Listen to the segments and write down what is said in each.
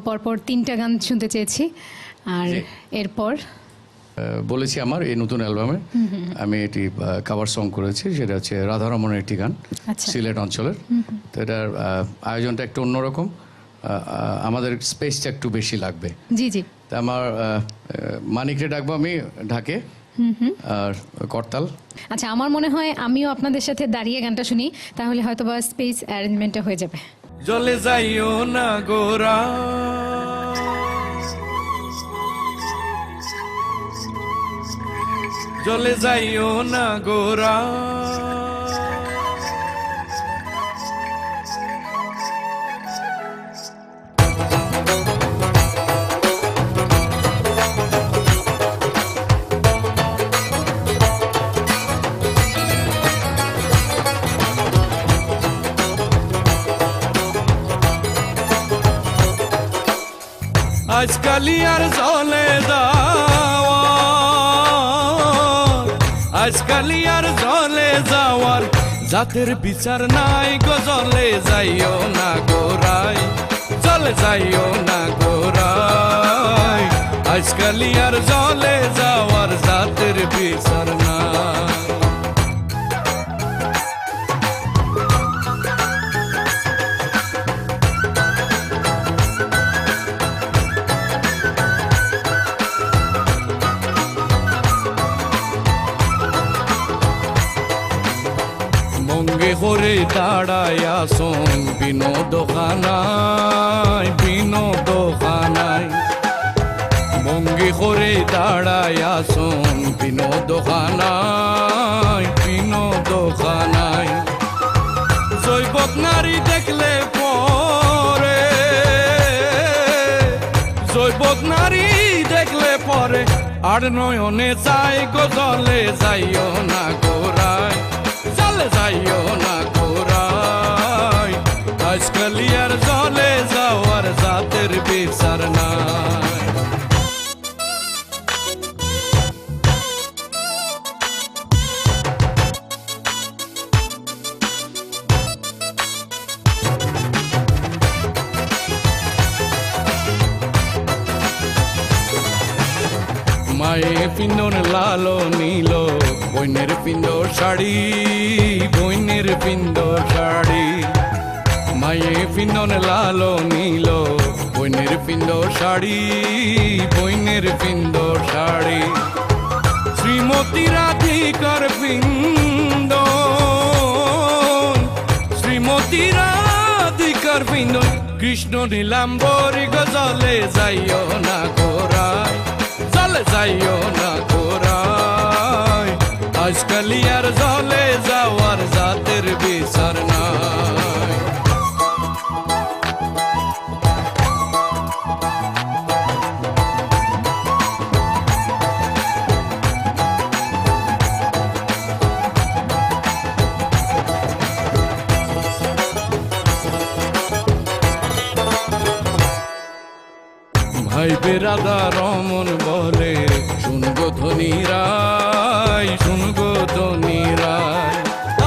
পরপর 3টা গান শুনতে চেয়েছি, আর এরপর বলেছি আমার এই নতুন অ্যালবামে আমি এটি কাভার সং করেছি, সেটা হচ্ছে রাধারমণের একটি গান, সিলেট অঞ্চলের। তো এটার আয়োজনটা একটু অন্যরকম, আমাদের স্পেসটা একটু বেশি লাগবে। জি জি। তা আমার মানিকরে ডাকবো আমি ঢাকে, আর করতাল। আচ্ছা, আমার মনে হয় আমিও আপনাদের সাথে দাঁড়িয়ে গানটা শুনি, তাহলে হয়তোবা স্পেস অ্যারেঞ্জমেন্টটা হয়ে যাবে। জলে যাইও না গোরা, জলে যাইও না গোরা, আজকালি আর জলে যাওয়ার, আজকালি আর জলে যাওয়ার জাতের বিচার নাই গো। জলে যাইও না গোরাই, জলে যাইও না গোরাই, আজকালি আর জলে যাওয়ার জাতের বিচার নাই। মঙ্গে করে দাঁড়ায়া সং বিনোদ খানায়, বিনোদ খানায়, মঙ্গে করে দাঁড়ায়া সং বিনোদ খানায়, বিনোদ খানায়। জৈবক নারী দেখলে পরে, জৈবক নারী দেখলে পরে আর নয়নে চাই গো। জলে যাইও না গোরাই, জলে যাইও না গোরাই, আজকালি আর জলে যাওয়ার জাতের বিচার নাই। মায়ে পিন্দর লালো নীল, বইনের পিন্দর শাড়ি, বইনের পিন্দর শাড়ি, মায়ে পিন্দর লালো নীল, বইনের পিন্দর শাড়ি, বইনের পিন্দর শাড়ি। শ্রীমতী রাধিকার পিন্দ, শ্রীমতী রাধিকার পিন্দ, কৃষ্ণ নীলাম্বরী গো। জলে যাইও না গোরাই, জলে যাইও না গোরাই, আজকালি আর জলে যাওয়ার জাতের বিচার নাই। ভাই বেরাদা রমন বলে শুনগো ধনী রায়, শুনগো ধনী রায়,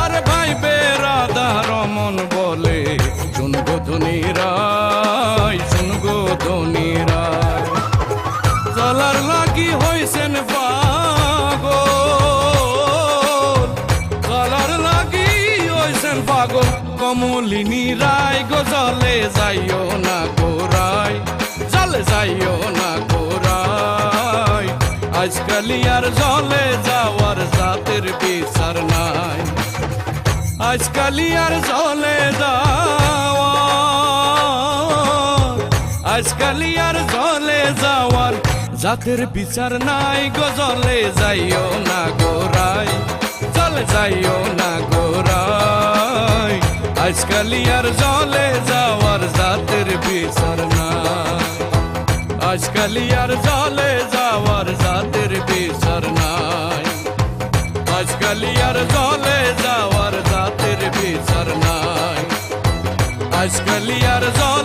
আরে ভাই বেরাদা রমন বলে শুনগো ধনী রায়, শুনগো ধনী রায়। চলার লাগি হইছেন পাগল, চলার লাগি হইছেন পাগল, কমলিনী রায় গো। জলে যাইও না গোরাই, জলে যাইও না গোরাই, আজকালি আর জলে যাওয়ার জাতের বিচার নাই। আজকালি আর জলে যাওয়ার, আজকালি আর জলে যাওয়ার জাতের বিচার নাই গো। জলে যাইও না গোরাই, জলে যাইও না গোরাই, আজকালি আর জলে যাওয়ার জাতের বিচার নাই। আজকালি আর জলে যাওয়ার জাতের বিচার নাই, আজকালি আর জলে যাওয়ার জাতের বিচার নাই, আজকালি আর জলে